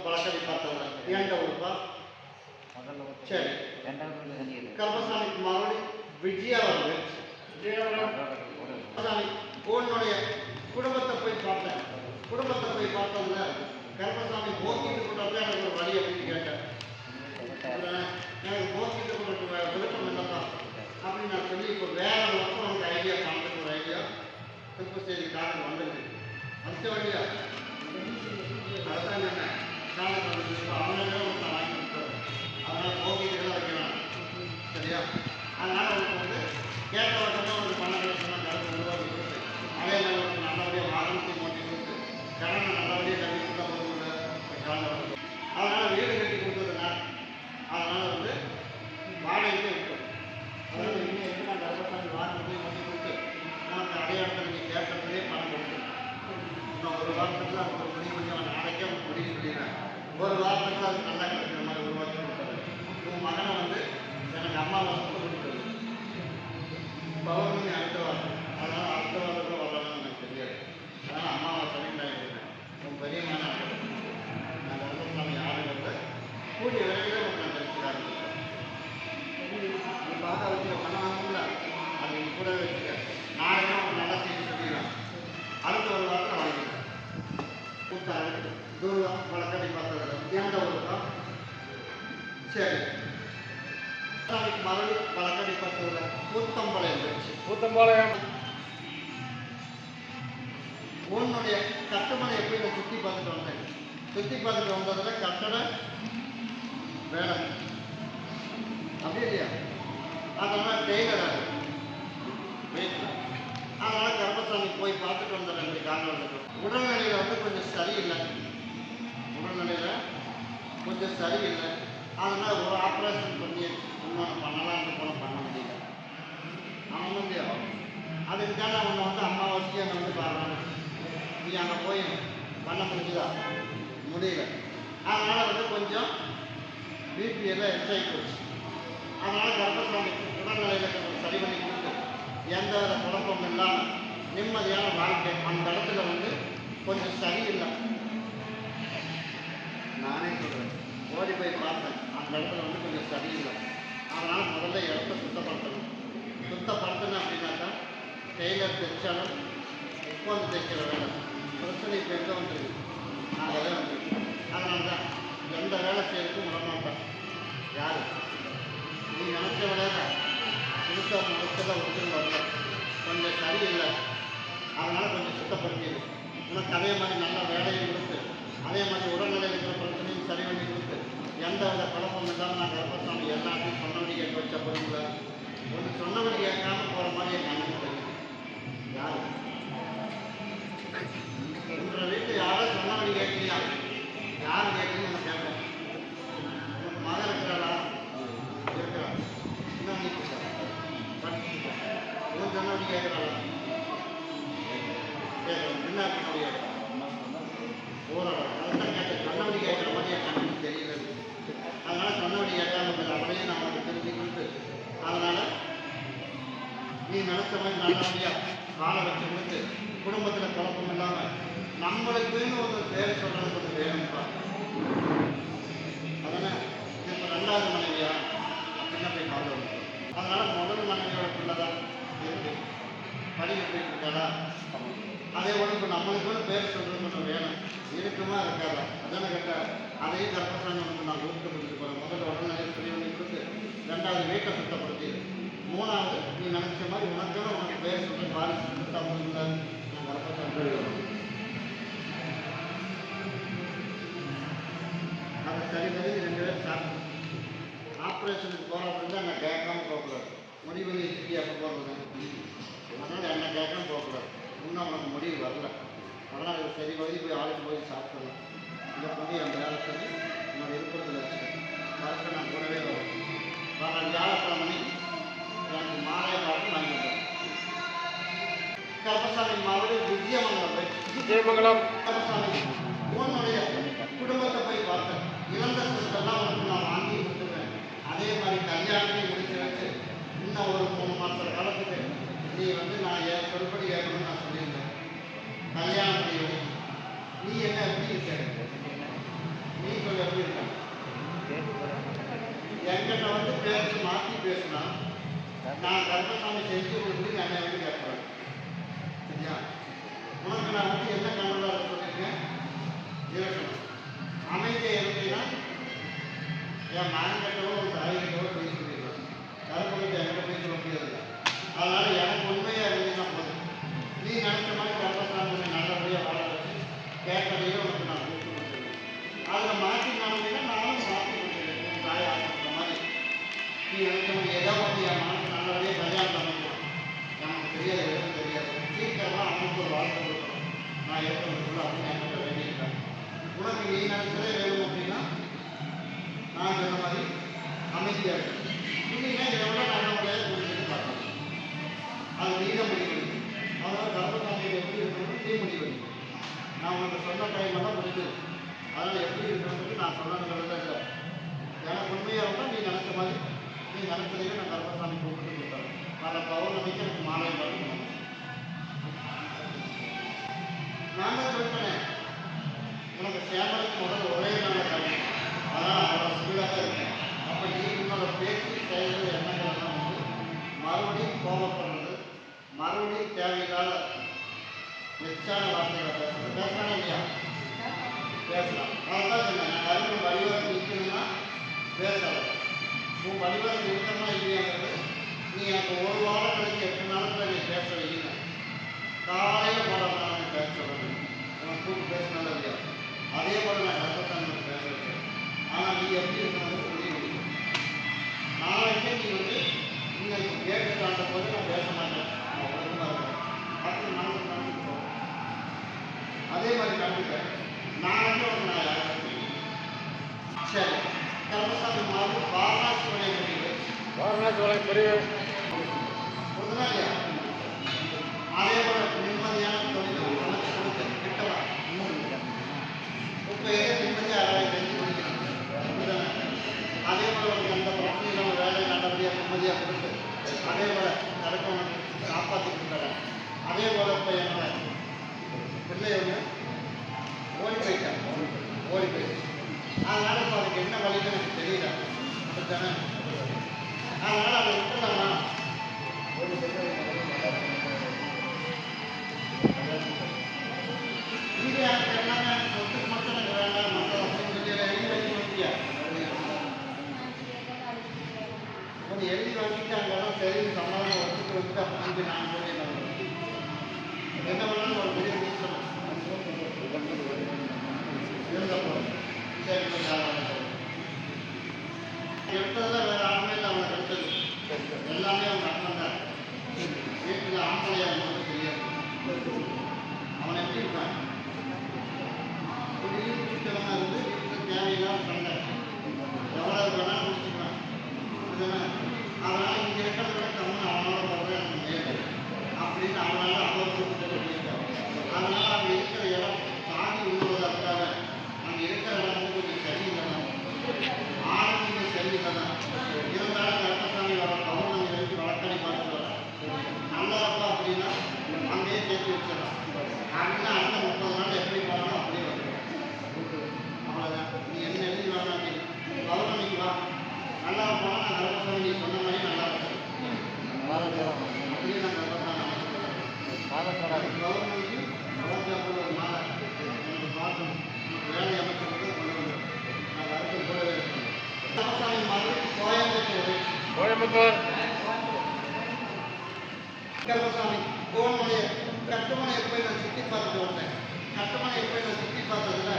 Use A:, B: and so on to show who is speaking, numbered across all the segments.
A: ಬಳಕಡಿ பார்த்தவங்க ಎಂಟವರಪ್ಪ சரி கர்மசாமிக்கு மறுபடி விஜயாவர்கள் உன்னுடைய குடும்பத்தை போய் பார்த்தேன். குடும்பத்தை போய் பார்த்தோம்ல கர்மசாமி போக்கிட்டு கொண்டு எனக்கு ஒரு வழி அப்படின்னு கேட்டேன். எனக்கு போக்கிட்டு கொண்டு விருப்பம் இல்லைப்பா அப்படின்னு நான் சொல்லி இப்போ வேற மட்டும் எனக்கு ஐடியா காமிட்டு ஒரு ஐடியா திருப்பதி காலத்துக்கு வந்துருக்கு. அடுத்த வழியா அதுதான் என்ன காலத்துக்கு வந்துருக்கு. இப்போ அவங்களே நான் வாங்கி கொடுத்தாரு. அதனால் போக்கிட்டு வைக்கலாம் சரியா. அதனால் அவங்களுக்கு வந்து கேட்ட வட்டம் ஒரு பணம் சொன்னால் கருத்து உருவாக்கி கொடுத்து அதே மாதிரி ஒரு நல்லபடியாக வாகனத்தை மாட்டி கொடுத்து கடனை நல்லபடியாக கட்டி கொடுத்தா போதும் காலம். அதனால் வீடு கட்டி கொடுத்ததுனா அதனால் வந்து வாடகைக்கு விட்டோம். அதாவது இன்னும் எதுக்கு நான் கர்ப்பசாமி வாகனத்தையும் மாட்டி கொடுத்து நமக்கு அடையாளத்தை நீங்கள் கேட்கறதுலேயே பணம் கொடுத்து இன்னும் ஒரு வாரத்துக்கு தான் ஒரு முடிவு பண்ணி அவன் நாளைக்கே அவனுக்கு முடிவு சொல்லிடுறேன். ஒரு வாரத்துக்கு அது நல்லா கிடைக்கிற மாதிரி உருவாக்கி கொடுத்தாரு. உங்கள் மகனை வந்து எனக்கு அம்மா வாசத்தை கொடுத்தது பௌர்ணமி அடுத்த வாரம். அதனால் அடுத்த வாரத்தில் வரலாம்னு எனக்கு தெரியாது. அதனால் அம்மாவை சரியாக இருக்கிறேன். உங்கள் பெரிய மகனை நான் கர்ப்பசாமி ஆளுங்கிறத கூடிய விரைவில் உங்களுக்கு நான் தெரிஞ்சுக்காரு. நீ பார்த்தா வச்சுக்க பண்ண வாங்கல அது நீ கூட வச்சுக்க. நாளைக்கு ஒரு நல்ல செய்தி சொல்லிடுறேன். அடுத்த ஒரு வாரத்தில் வாங்கிக்கிறேன். கூட்டாரு தூரம் வழக்கடி பார்த்தது எந்த ஊருக்கா சரி மறுபடி வழக்கடி பார்த்ததுல கூத்தம்பாளையம் இருந்துச்சு. கூத்தம்பாளையம் உன்னுடைய கட்டுமனை எப்படி நான் சுற்றி பார்த்துட்டு வந்தேன். சுற்றி பார்த்துட்டு வந்ததில் கட்டட வேலை அப்படி இல்லையா. அதனால் டெய்லர் வீட்டில் அதனால் கர்ப்பசாமி போய் பார்த்துட்டு வந்த 2 காரணம். உடல்நிலையில் வந்து கொஞ்சம் சரியில்லை. உடல்நிலையில் கொஞ்சம் சரியில்லை. அதனால் ஒரு ஆப்ரேஷன் பண்ணி இன்னொன்று பண்ணலாம்னு போல பண்ண முடியல. அவன் வந்து அதுக்கு தானே அவனை வந்து அம்மா வச்சு என்னை வந்து பாடுறாங்க. நீ அங்கே போய் பண்ண முடிஞ்சுதா முடியல. அதனால் வந்து கொஞ்சம் பிபிஎல்லாம் எக்ஸாகி போச்சு. அதனால் கர்ப்பசாமி உடல்நிலையில் கொஞ்சம் சரி பண்ணி கொடுத்து எந்த வித குழப்பமும் இல்லாமல் நிம்மதியான வாழ்க்கை அந்த இடத்துல வந்து கொஞ்சம் சரியில்லை. நானே சொல்கிறேன் ஓடி போய் பார்த்தேன். அந்த இடத்துல வந்து கொஞ்சம் சரியில்லை. அதனால் முதல்ல இடத்த சுத்தப்படுத்தணும். சுத்தப்படுத்தணும் அப்படின்னாக்கா டெய்லர் தைச்சாலும் உட்காந்து தைக்கிற வேலை பிரச்சனை இப்போ எங்கே வந்துருக்கு நாங்களே வந்துருக்கு. அதனால தான் எந்த வேலை செய்யறதுக்கும் விடமாட்டேன். யார் நீ நினச்ச வேலையை புதுசாக முடிச்சதாக ஒருத்தர் வரல கொஞ்சம் சரியில்லை. அதனால் கொஞ்சம் சுத்தப்படுத்திடு. உனக்கு அதே மாதிரி நல்ல வேலையும் கொடுத்து அதே மாதிரி உடல்நிலை இருக்கிற பிரச்சனையும் சரி பண்ணி கொடுத்து எந்த வித குழப்பம் இல்லாமல் நான் கர்ப்பசாமி எல்லாத்தையும் சொன்னபடி கேட்க வச்ச பொருள் ஒன்று சொன்னபடி கேட்காமல் போகிற மாதிரி என் கண்ணுக்கு தெரியுது. யார் உங்கள் வீட்டில் யாரும் சொன்னபடி கேட்கலையா? யார் கேட்கணும்னு நான் கேட்பேன். உனக்கு மகன் இருக்கிறாளா? இருக்கிறா. இன்னும் நீ படிச்சுட்டு உன் சொன்னபடி கேட்குறாளா? கேட்கணும். என்ன முடியாது ஓரளவு அதுதான் கேட்டேன். சொன்னபடி கேட்குற மாதிரி என் கண்ணுக்கு தெரியல. அதனால் சொன்னபடி கேட்காம அப்படியே நான் உனக்கு தெரிஞ்சு கொடுத்து அதனால் நீ நினச்ச மாதிரி நல்லபடியாக காலை வச்சு கொடுத்து குடும்பத்தில் குழப்பம் இல்லாமல் நம்மளுக்குன்னு ஒரு பேர் சொல்கிறது கொஞ்சம் வேணும்ப்பா. அதனால் இப்போ 2வது மனைவியா சின்ன போய் கால வந்து அதனால் முதல் மனைவியோட பிள்ளை தான் இருக்குது. படிக்க போயிட்டு இருக்காளா? அதே போல் இப்போ நம்மளுக்குன்னு பேர் சொல்கிறது கொஞ்சம் வேணும். இருக்குமா இருக்காதா? அதானே கேட்டால் அதையும் கர்ப்பசாமி வந்து நான் ஊருக்கு கொடுத்துட்டு போகிறேன். முதல்ல உடனே சரி பண்ணி கொடுத்து 2வது வீட்டை சுத்தப்படுத்தி 3வது நீ நினச்ச மாதிரி உனக்குன்னு உனக்கு பேர் சொல்லி பாரிசு சுத்தம் நான் கர்ப்பசாமி அதை சரி பண்ணி 2 பேரும் சாப்பிட்டு ஆப்ரேஷனுக்கு போகிற அப்படின்னா நான் கேட்காம போகக்கூடாது. முடிவு பண்ணி எப்போ போகிறது அதனால் என்ன கேட்காம போகக்கூடாது. இன்னும் உனக்கு முடிவு வரல. அதனால் இது சரி பண்ணி போய் ஆளுக்கு போய் சாப்பிடலாம். இதை பண்ணி என் வேலை சொல்லி என்னோட விருப்பத்தில் வச்சுக்கேன். வரப்போ நான் கூடவே வரும். வர வியாழக்கிழமை எனக்கு மாலையை பார்த்து நான் வந்தேன். கர்ப்பசாமி மாவட்டம் விஜயமங்கலம் போய் விஜயமங்கலம் கர்ப்பசாமி உன்னுடைய குடும்பத்தை போய் பார்த்தேன். இழந்த சொத்தெல்லாம் உனக்கு நான் வாங்கி கொடுத்துருவேன். அதே மாதிரி கல்யாணத்தையும் முடிச்சு வச்சு இன்னும் ஒரு 3 மாத காலத்துக்கு நீ வந்து நான் என் சொல்படி கேட்கணும்னு நான் சொல்லியிருந்தேன். கல்யாணம் நீ என்ன எப்படி இருக்க செஞ்சு கொடுத்து என்னை வந்து கேட்குறாங்க. சரியா? உனக்கு நான் வந்து என்ன கண்ட்ரோலாக சொல்லியிருக்கேன்? இருக்கணும். அமைதியாக இருந்தீங்கன்னா என் மாங்கட்டவோ ஒரு தாய்கிட்டவோ போய் சொல்லிடுவேன். கருப்பகிட்ட என்கிட்ட போய் சொல்ல முடியாது. அதனால் எனக்கு உண்மையாக இருந்தீங்கன்னா போதும். நீ நினச்ச மாதிரி கர்ப்பசாமி நல்லபடியாக வாழ வச்சு கேட்கறதையும் உனக்கு நான் கொடுத்து கொடுத்துருவேன். அதில் மாற்றி நடந்தீங்கன்னா நானும் மாற்றி கொடுத்துருவேன். உன் தாய் ஆசைப்படுற மாதிரி நீ நினைச்ச மாதிரி ஏதோ வந்து என் மனசு நல்லபடியாக கல்யாணம் அமைக்கணும். எனக்கு தெரியாது, எதுவும் தெரியாது. சீக்கிரமாக அவனுக்கு ஒரு வாழ்க்கை கொடுக்கணும். நான் ஏற்கனவே அப்படின்னு என்கிட்ட வேண்டியிருக்கேன். உனக்கு நீ நினைச்சதே வேணும் அப்படின்னா நான் சொன்ன மாதிரி அமைதியாக இருக்கேன். இல்லைன்னா இதை விட நல்லபடியாக புரிஞ்சுட்டு பார்க்கணும். அது நீத முடிவு. அதனால் கர்ப்பசாமியை எப்படி இருக்கணும்னு நீ முடிவு. நான் உனக்கு சொன்ன டைமெல்லாம் முடிஞ்சது. அதனால் எப்படி இருக்கணும்னு நான் சொன்னதுங்கிறது தான் இல்லை. எனக்கு உண்மையாக இருந்தால் நீ நினச்ச மாதிரி நீ நினச்சதையும் நான் கர்ப்பசாமி கூப்பிட்டு கொடுத்தேன். அந்த பௌர்ணமிக்கு எனக்கு மாலை பார்க்கணும். நான் தான் சொல்லிட்டேன் உனக்கு சேமலுக்கு முதல் ஒரே நாள் கிடைக்கும். அதனால் அவ்வளோ ஸ்பீடாக தான் இருக்கேன். அப்போ நீ உன்னோட பேச்சு செயல்கள் எண்ணங்கள்லாம் வந்து மறுபடியும் கோபப்படுறது, மறுபடியும் தேவையில்லாத எச்சான வார்த்தைகளை பேசுறது. பேசலாம் இல்லையா? பேசலாம். அதான் சொன்னேன், நான் கருத்து வழிவரத்து நிற்கணும்னா பேசலாம். உன் வழிவரத்து இருக்கணும்னா இல்லையாங்கிறது நீ எனக்கு ஒரு வாரம் கழிச்சு 8 நாளுக்குள்ள நீ பேச வைக்கல. காலையில் போடலாம் நான் பேச சொல்லுவேன். உனக்கு கூப்பிட்டு பேசினாலும் இல்லையா? அதே போல் நான் கர்ப்பசாமி பேச வைக்கிறேன். ஆனால் நீ எப்படி இருக்கணும் முடிவு. நாளைக்கே நீ வந்து இன்னைக்கு கேட்டு தாண்ட போது நான் பேச மாட்டேன், நான் ஒழுங்காக இருக்கேன் அப்படி மனசு நினச்சிட்டு போவேன். அதே மாதிரி கண்டுக்கிறேன். நாளைக்கே ஒரு நான் யாரும் சரி கர்மசாமி மாதிரி வாரணாசி வரைய முடியுது.
B: வாரணாசி வரை பெரிய
A: ஒன்றுனா இல்லையா? அதே போல் நிம்மதியான தொழில் அமைச்சு கொடுத்து கிட்டவா இப்போ ஏதோ நிம்மதியாக அழகாக செஞ்சு கொடுக்கணும். அதே போல் உனக்கு அந்த பிரச்சனைகள் வேலை நல்லபடியாக நிம்மதியாக கொடுத்து அதே போல் கரெக்டாக காப்பாற்றி கொடுத்துறேன். அதே போல் இப்போ என்னோட பிள்ளை ஒன்று ஓடி போயிட்டேன். ஓடி போயிடுச்சு. அதனால் இப்போ அதுக்கு என்ன வழின்னு எனக்கு தெரியல. அப்படித்தானே? அதனால் அதை விட்டுலாமா? இங்கே எனக்கு எல்லாமே சொத்துக்கு மட்டும் எனக்கு வேண்டாம் மற்ற அப்படின்னு சொல்லி எழுதி வச்சு வச்சியா கொஞ்சம் எழுதி வாங்கிட்டு அங்கெல்லாம் சரி சமாதானம் வச்சுட்டு வந்து அப்படின்னு நான் சொல்லிடுறேன். என்ன பண்ணாலும் ஒரு பெரிய ரீசன் இருந்தப்போ சரி எடுத்ததில் வேறு ஆண்மை இல்லை. அவனை எடுத்தது எல்லாமே அவங்க அண்ணன் தான். வீட்டில் ஆம்பளையாக மட்டும் தெரியாது. அவன் எப்படி இருப்பான்? குடியும் குடித்தவனா இருந்து வீட்டுக்கு தேவையில்லாம சண்டை எவ்வளவு வேணாலும் முடிச்சுக்கலாம். அதனால் இங்கே இருக்கிறத விட கம்மன் அவனோட போகிறது எனக்கு மேலே அப்படின்னு அவனால அவ்வளோ கொடுத்துட்டு பண்ணியிருக்கான். அதனால் அங்கே இருக்கிற இடம் தாண்டி விழுவதற்காக அங்கே இருக்கிற இடம் வந்து கொஞ்சம் சரியில்லைனா ஆரம்பிங்க சரியில்லைனா இருந்தாலும் கருப்பசாமி வர பௌர்ணமி வரைக்கும் வழக்கடி பார்த்து வர நல்லா இருப்பா அப்படின்னா அங்கேயே சேர்த்து வச்சிடலாம். அப்படின்னா அடுத்த 30 நாள் எப்படி போனாலும் அப்படியே வந்துடும். அவ்வளோதான். நீ என்ன எழுதி வாங்க பௌர்ணமிக்கு வா. நல்லா போனால் நான் கருப்பசாமி நீ சொன்ன மாதிரி நல்லா இருக்கும். அப்படியே நான் கருப்பசாமி பௌர்ணமிக்கு 25 ஒரு மாலை எனக்கு பார்க்கணும். எனக்கு வேலை அமைச்சருக்கு கொண்டு வந்து நான் வரது கூடவே இருக்கணும். கருப்பசாமி மாதிரி கோயம்புத்தூர் கருப்பசாமி கோவனுடைய கட்டுமனையை போய் நான் சுற்றி பார்த்துட்டு வந்தேன். கட்டுமனையை போய் நான் சுற்றி பார்த்ததுல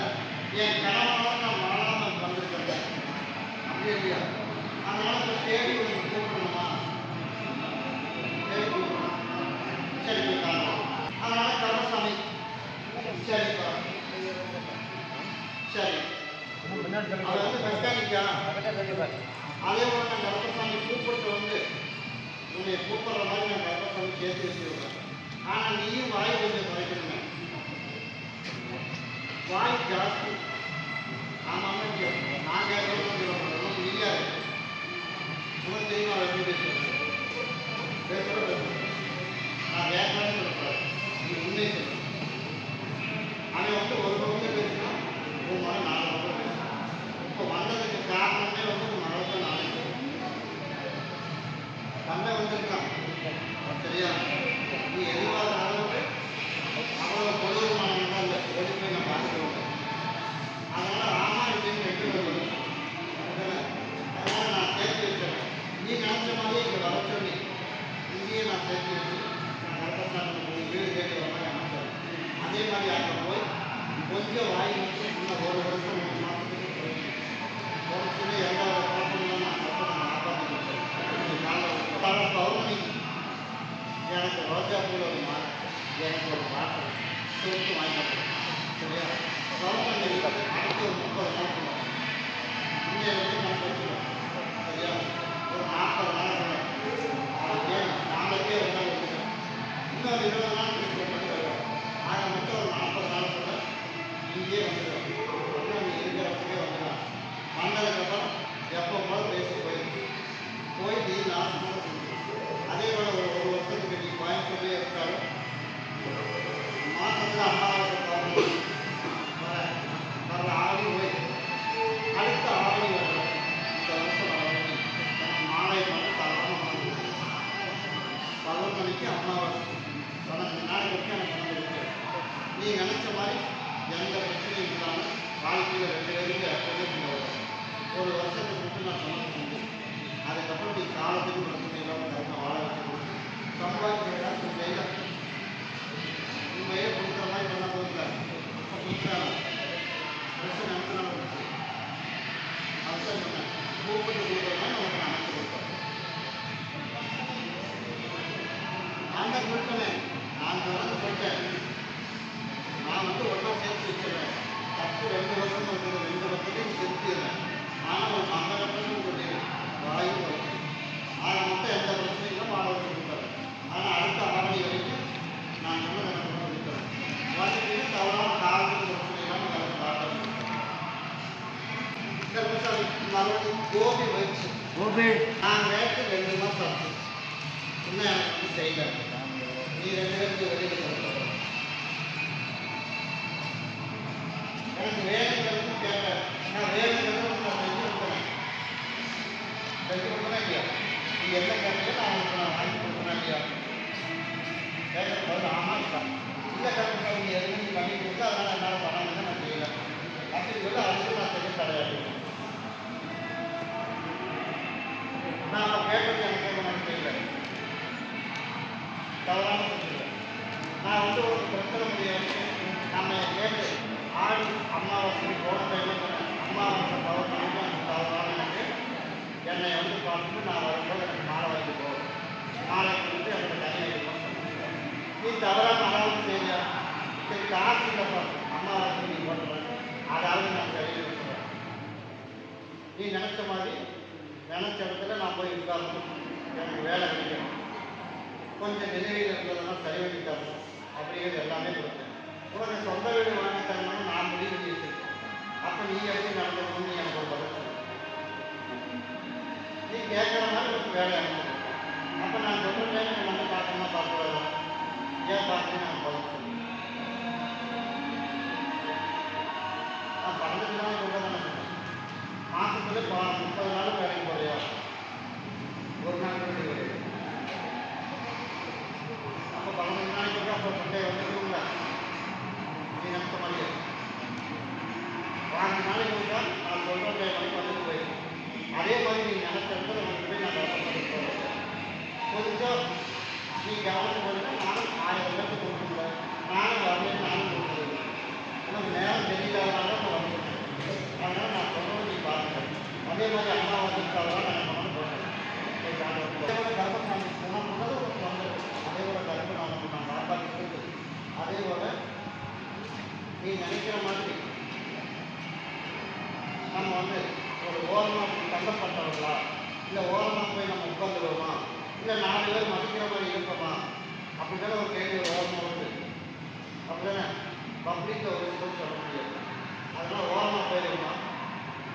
A: என் கணவனோட நான் வாழாமல் வந்திருக்கேன். அப்படி இல்லையா? அதனால இப்போ தேடி உங்களுக்கு கூப்பிடணுமா? தேடி கூப்பிடணும். சரி போய் காரணம். அதனால கருப்பசாமி சரிப்பா சரி அது வந்து மெக்கானிக்கா. அதே போல நான் கருப்பசாமி கூப்பிட்டு வந்து உன்னை கூப்பிடுற மாதிரி நான் கருப்பசாமி சேர்த்து வச்சுருக்கேன். ஆனால் நீயும் வாய் கொஞ்சம் குறைக்கணுங்க. வாய் ஜாஸ்தி. ஆமாம் இல்லையா? நான் கேட்கறது இல்லையா? உனக்கு தெரியும் அவள் எப்படி பேசுகிறேன். பேசுகிற நான் வேண்டாம்னு சொல்லக்கூடாது. நீ உண்மை சொல்லணும். அவன் வந்து ஒரு பக்கம் பேசினா உன் மகன் 4 பக்கம் பேசணும். இப்போ வந்ததுக்கு காரணமே வந்து உன் மகளுக்கு நாளைக்கு சண்டை வந்திருக்கான். மாதிரி அங்கே போய் கொஞ்சம் வாய் வச்சு இன்னும் ஒரு வருஷம் 3 மாதத்துக்கு போயிடுச்சு. போச்சுன்னா எந்த ஒரு குழப்பங்களும் நான் காலைல பௌர்ணமிக்கு எனக்கு ரோஜா பூவில் ஒரு மாலை, எனக்கு ஒரு பாட்டில் சொத்து வாங்கிட்டு சரியா? பௌர்ணமி அடுத்து ஒரு 30 நாள் போகணும். இங்கே வந்து நான் வச்சுருவேன் சரியா? ஒரு 40 நாள் நாளைக்கே வந்து வச்சுருவேன். இன்னொரு 20 நாள் கழிச்சு வந்து வருவேன். ஆக மொத்தம் ஒரு 40 நாளுக்குள்ள இங்கேயே வந்துடுவேன். அப்படின்னா நீ இருக்கிறப்பவே வந்துடலாம். வந்ததுக்கப்புறம் எப்போ போல பேசி போய் நீ நாசமாக அதே போல் ஒரு வருஷத்துக்கு நீ கோயம்புத்தூர்லேயே இருந்தாலும் மாதத்தில் அம்மாவுக்கு வர ஆடி போய் அடுத்த ஆடி வரணும். இந்த வருஷம் வரணும். மாலை மட்டும் தரணும். 11 மணிக்கு அம்மாவாசை 12 நாள் வரைக்கும் எனக்கு வந்து நீ நினச்ச மாதிரி எந்த பிரச்சனையும் இல்லாமல் வாழ்க்கையில் 2 பேருக்கு எப்போதும் ஒரு வருஷத்துக்கு மட்டும் நான் சமைச்சு செஞ்சு அதுக்கப்புறம் நீ காலத்துக்கு பிரச்சனை இல்லாமல் கரெக்டாக வாழ வச்சு சம்பாதிக்கிறதா கையில் உண்மையே கொடுக்குற மாதிரி பண்ண போதில்லை. கொடுக்குறாங்க பிரச்சனை நினைச்சுனால கொடுத்து அதுதான் சொன்னேன். கூப்பிட்டு கொடுக்குற மாதிரி நமக்கு நான் அமைச்சு கொடுப்பேன். நான் தான் கொடுத்தேன். நான் வந்து சொல்லிட்டேன். நான் வந்து ஒன்றா சேர்த்து வச்சுருவேன். தப்பு 2 வருஷம் இருக்குது. 2 வருஷத்தையும் திருத்திடுறேன். ஆனால் ஒரு 50% சொல்லிடுறேன். வாயு வச்சு அதை மட்டும் எந்த பிரச்சனையும் வாழ வச்சு கொடுத்தாரு. ஆனால் அடுத்த ஆவணி வரைக்கும் நான் சொன்னதை எனக்கு கொண்டு கொடுக்குறேன். வாழ்க்கைக்கு தவறான காலத்துக்கு பிரச்சனை இல்லாமல் எனக்கு காட்டம். இந்த வருஷம் மறுபடியும் கோபி வச்சு நான் வேட்டு 2 மாதம் ஆச்சு. இன்னும் எனக்கு வந்து செய்யலை. நீ 2 பேருக்கு வெளியில் கொடுத்துருக்க எனக்கு வேணுங்கிறது கேட்டேன். நான் வேணுங்கிறது நான் செஞ்சு கொடுக்குறேன். செஞ்சு கொடுக்குறேன் இல்லையா? நீ என்ன கேட்டீங்க நான் உங்களுக்கு நான் வாங்கி கொடுக்குறேன் இல்லையா? கேட்குற பதில் ஆமாம் இருக்கா இல்லை கேட்குற நீ எதுவும் நீ பண்ணி கொடுத்து அதனால் என்னால் பண்ணாமல் நான் செய்யலை அப்படின்னு சொல்லி அதுக்கு நான் செய்ய கிடையாது. நான் அப்போ கேட்டது எனக்கு நான் செய்யலை. தவறான சொல்லிடுவேன். நான் வந்து ஒரு பிரச்சனை முடியாது நம்ம கேட்டு ஆடி அம்மாவாசை போன டைமில் சொன்னேன். அம்மாவாசை பௌர்ணமிக்கு அந்த தவறான எனக்கு என்னை வந்து பார்த்துட்டு நான் வரும்போது எனக்கு மாலை வாங்கி போகும். மாலை கொடுத்து எனக்கு தனி வைக்கணும்னு சொல்லியிருக்கேன். நீ தவறான அளவுக்கு செய்ய சரி காசு இல்லைப்பா அம்மாவாசை நீ போட்டுறேன் அதாவது நான் சரியாக சொல்கிறேன். நீ நினச்ச மாதிரி நினச்ச இடத்துல நான் போய் உட்காரணும். எனக்கு வேலை கிடைக்கணும். கொஞ்சம் நிலையில் இருந்ததுன்னா சரி பண்ணி தரணும் அப்படிங்கிறது எல்லாமே கொடுத்தேன். உனக்கு சொந்த வீடு வாங்கி தரணும்னு நான் முடிவு பண்ணி வச்சிருக்கேன். அப்போ நீ எப்படி நடந்துக்கணும்னு எனக்கு ஒரு பதில் சொல்லு. நீ கேட்குற மாதிரி உனக்கு வேலை அனுப்பணும். அப்போ நான் சொல்கிற டைம் நம்ம பார்க்கணும்னா பார்க்கக்கூடாது. ஏன் பார்க்கணும் எனக்கு பதில் சொல்லு. நான் 15 நாள் கூட தானே சொன்னேன். மாதத்துல 30 நாள் வேலைக்கு போறியா? ஒரு நாள் கூட கிடையாது. அப்போ 15 நாளைக்கு அப்போ சண்டே வந்துருக்குங்களா? நீ நினைச்ச மாதிரியே 5 நாளைக்கு வந்தா நான் சொல்கிற டைம் வரைக்கும் வந்துட்டு போயிடும். அதே மாதிரி நீ நினைச்ச இடத்துல வந்துட்டு போய் நான் கவனப்பட்டு போகிறேன். கொஞ்சம் நீ கவனம் போடுங்க. நானும் 1000 பேருக்கு கொடுக்கல. நானும் வரல. நானும் கொடுக்குறது உனக்கு நேரம் தெரியலாதனால நான் வந்துட்டேன். அதனால் நான் சொல்கிறது நீ பார்த்துட்டேன். அதே மாதிரி அம்மா வந்துருக்காதான் நான் கவனம் போட்டேன். கர்ப்பசாமி குணம் பண்ணது உனக்கு வந்துடும். அதே போல் கருப்பு நான் காப்பாற்றிட்டு அதே போல் நீ நினைக்கிற மாதிரி நம்ம வந்து ஒரு ஓரமாக தள்ளப்பட்டவர்களா இல்லை ஓரமாக போய் நம்ம உட்காந்துடுவோமா இல்லை 4 பேர் மதிக்கிற மாதிரி இருப்போமா அப்படித்தானே ஒரு கேள்வி ஒரு ஓரமாக வருது. அப்படிதானே பப்ளிக்கில் ஒரு விஷயம் சொல்ல முடியாது. அதனால் ஓரமாக போயிடுவோமா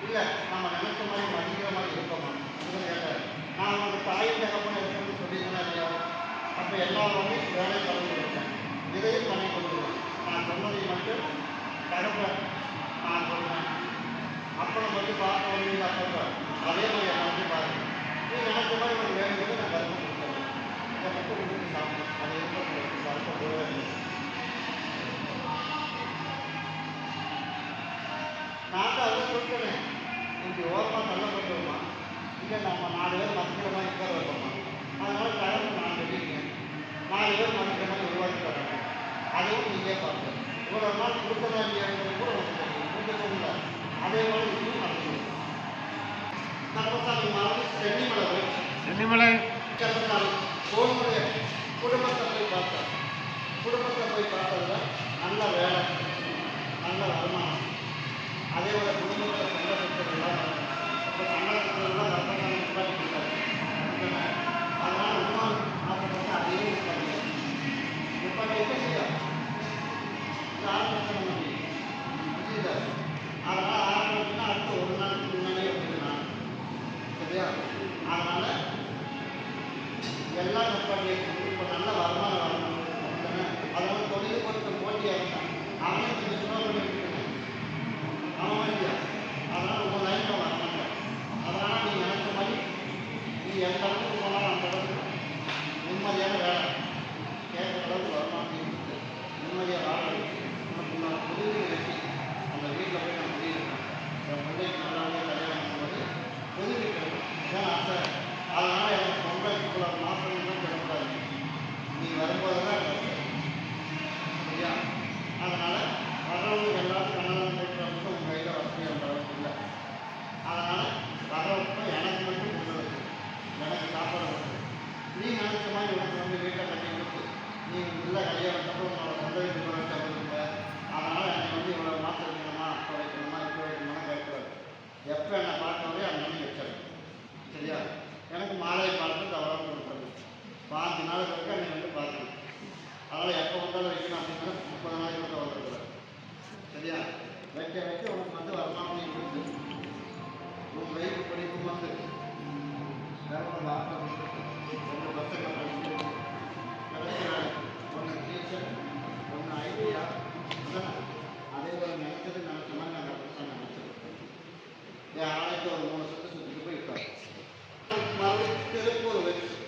A: இல்லை நம்ம நினைச்ச மாதிரி மதிக்கிற மாதிரி இருப்போமா அப்படின்னு கேட்டார். நான் உங்களுக்கு தாய் தகப்பன இருக்கிறது சொல்லியிருந்தேன் இல்லையா? அப்போ எல்லா வகையும் வேலை பண்ணி கொடுத்தேன். இதையும் பண்ணி கொடுத்துருவேன். நான் சொன்னதை மட்டும் தகப்பன் நான் சொன்னேன். அப்பனை மட்டும் பார்க்க வேண்டியது அப்போ அதே மாதிரி என்னை வந்து பாருங்க. நீ நினைச்ச மாதிரி ஒரு வேலைக்கு நான் கருப்பம் கொடுத்துருவேன். இதை மட்டும் உங்களுக்கு சாப்பிடும். அது இருக்க கருப்பம் போகவே இல்லை. நான் தான் அதை சொல்லிட்டேன். இப்படி ஓரமாக தள்ளப்பட்டுருமா இல்லை நம்ம 4 பேர் மதிக்கிற மாதிரி உட்கார வைப்போமா? அதனால் தகவல் நான் சொல்லியிருக்கேன். 4 பேர் மதிக்கிற மாதிரி உருவாக்கி தரேன். அதுவும் நீங்களே பார்த்து வருமானம். அதே போல குடும்பத்தில் சண்டை சச்சரவுலாம் வரும். இப்போ சண்டை சச்சரவுலாம் கர்ப்பகாலம் நிப்பாட்டி கொடுத்தாரு. அதனால் இன்னொரு ஆசைப்பட்டு அதையும் நிப்பாட்டி நிப்பாட்டிட்டு செய்யாது. இது ஆரம்பிச்சு நம்ம புரியுதா? அதனால் ஆரம்பிச்சுன்னா அடுத்து ஒரு நாளுக்கு முன்னாடியே வந்துடுனா சரியா? அதனால் எல்லாம் நிப்பாட்டி இப்போ நல்ல வருமானம் வரணும். அதனால் தொழில் கொஞ்சம் போட்டியாக இருந்தான். அவனே கொஞ்சம் ஸ்லோ பண்ணி விட்டுருக்கேன். அவன் இல்லையா? அதனால் உங்கள் லைனில் வரமாட்ட. அதனால் நீ நினைச்ச மாதிரி நீ எந்த அளவுக்கு போனாலும் அந்த அளவுக்கு நிம்மதியான வேலை கேட்குற அளவுக்கு வருமானம் இருக்குது. நிம்மதியாக வாழ உனக்கு நான் உதவி வச்சு அந்த வீட்டில் போய் நான் முடியிருக்கேன். என் பிள்ளைக்கு நல்லபடியாக கல்யாணம் பண்ணும்போது உதவி கிடைக்கும். இதான் ஆசை. அதனால் எனக்கு பொங்கலுக்குள்ள மாற்றங்கள் தான் கிடைக்கூடாது. நீ வரும்போது தான் சரியா? அதனால் வர்றவங்க எல்லாரும் கண்ணதான் போட்டுறவங்க உங்கள் கையில் வசதி அந்த அளவுக்கு இல்லை. அதனால் வர்றவங்க எனக்கு மட்டும் கொடுக்குறது, எனக்கு சாப்பாடு கொடுக்குறது. நீ நினச்ச மாதிரி உனக்கு வந்து வீட்டை கட்டி கொடுத்து நீ இல்லை கல்யாணத்தப்போ உன்னோட சொந்த வீட்டுக்கு வச்ச கொடுங்க. அதனால் என்னை வந்து இவ்வளோ மாற்றம் வைக்கணுமா, அப்போ வைக்கணுமா, இப்போ வைக்கணுமா கேட்கக்கூடாது. எப்போ என்னை பார்க்கவே அந்த மணி வச்சிடும் சரியா? எனக்கு மாலை பார்த்து தவறாக கொடுக்குறது 5 நாளுக்கு வரைக்கும் நீ வந்து பார்க்கணும். அதனால் எப்போ வந்தாலும் வைக்கணும் அப்படின்னா 30 நாளைக்கு மட்டும் வந்துருக்குறேன் சரியா? வைக்க வைக்க உனக்கு வந்து வருமானம் கொடுத்து உன் வயிறு படிப்பும் வந்து வேறு ஒரு வார்த்தை கொடுத்து 2 பசங்களை படிச்சு கடைசியில் ஒன்று டீச்சர் ஒன்று ஐடியா அதே போல் நினைச்சது நினச்ச மாதிரி நாங்கள் அப்படி தான் நினச்சது. என் ஆலைக்கு ஒரு 3 சுற்றிட்டு போயிருக்காரு.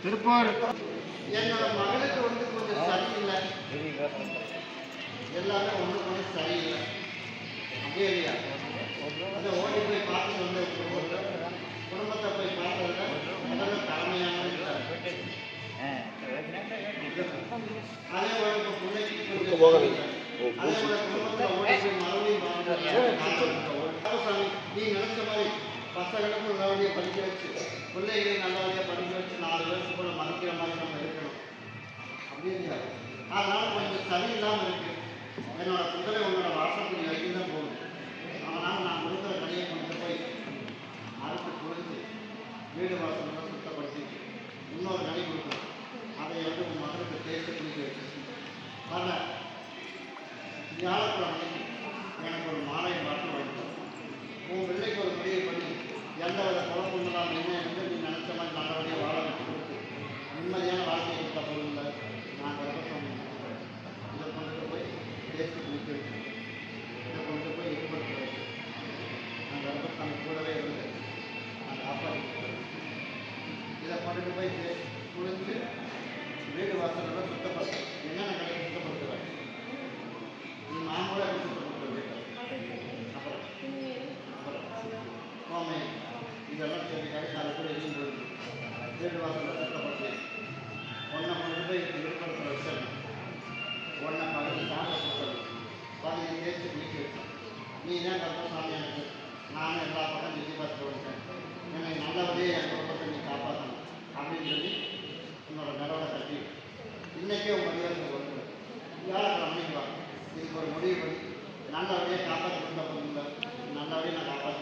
A: திருப்பூர் என்னோட மகளுக்கு வந்து கொஞ்சம் சரியில்லை. எல்லாமே ஒன்றுக்கு ஒன்று சரியில்லை அப்படியே இல்லையா? அதை ஓடி போய் பார்த்து வந்து குடும்பத்தை போய் பார்த்ததுல முதல்ல தலைமையான அதே போல இப்போ பிள்ளைக்கு கொஞ்சம் அதே போல குடும்பத்தில் ஓடி போய் மறுபடியும் நீ நினைச்ச மாதிரி பசங்களுக்கும் நல்லபடியாக படிக்க வச்சு பிள்ளைகளையும் நல்லபடியாக படிக்க வச்சு 4 வருஷம் கூட மதிக்கிற மாதிரி நம்ம இருக்கணும் அப்படி இல்லையா? அதனால் கொஞ்சம் சரியில்லாமல் இருக்குது. என்னோட குதிரை உன்னோட வாசப்படி வரைக்கும் தான் போகுது. அதனால் நான் கொடுக்குற கடையை கொண்டு போய் அறுத்து குளிச்சு வீடு வாசல்லாம் சுத்தப்படுத்தி இன்னொரு கடை கொடுக்கணும். அதை வந்து உன் மகளுக்கு தேய்ச்சி குளிக்க வச்சு வர வியாழக்கிழமை எனக்கு ஒரு மாலை பாட்டு வாங்கிட்டோம். உன் பிள்ளைக்கு ஒரு முடிவு பண்ணி எந்த வித குழப்பம் இல்லாமல் என்ன வந்து நீ நினச்ச மாதிரி நல்லபடியாக வாழ வச்சு கொடுத்து நிம்மதியான வாழ்க்கையை கொடுத்த பொருளில் நான் கர்ப்பசாமி இதை கொண்டு போய் தேய்ச்சி குளிக்க வச்சு இதை கொண்டு போய் ஈடுபடுத்த வச்சு நான் கர்ப்பசாமி கூடவே இருந்து நான் காப்பாற்றி இதை கொண்டுட்டு போய் குளித்து வீடு வாசலெல்லாம் சுத்தப்படுத்த என்னென்ன கடையை சுத்தப்படுத்துவேன் நீ மாமூலாக சுத்தப்படுத்த வீட்டை கோமை இதெல்லாம் சரி கடைக்கால கூட எதுவும் போயிடுது. வீடு வாசலில் சுத்தப்படுத்தி ஒன்றை கொண்டு போய் விருப்பத்தில் வச்சிடணும். ஒன்றை பகுதி சாப்பிட சுத்தணும். பகுதி தேய்ச்சி குளிக்க வச்சேன். நீ தான் கர்ப்பசாமி எனக்கு நானும் எல்லா பக்கம் சுற்றி பார்த்துட்டு வந்துட்டேன். என்னை நல்லபடியாக என் குடும்பத்தை நீ காப்பாற்றணும் அப்படின்னு சொல்லி உன்னோட நிலவரை கட்டி இன்றைக்கே உன் மதியானத்தை கொண்டு வியாழக்கிழமைக்கு வா. இதுக்கு ஒரு முடிவு பண்ணி நல்லபடியாக காப்பாற்றி கொடுத்த பொருள் நல்லபடியாக நான் காப்பாற்றி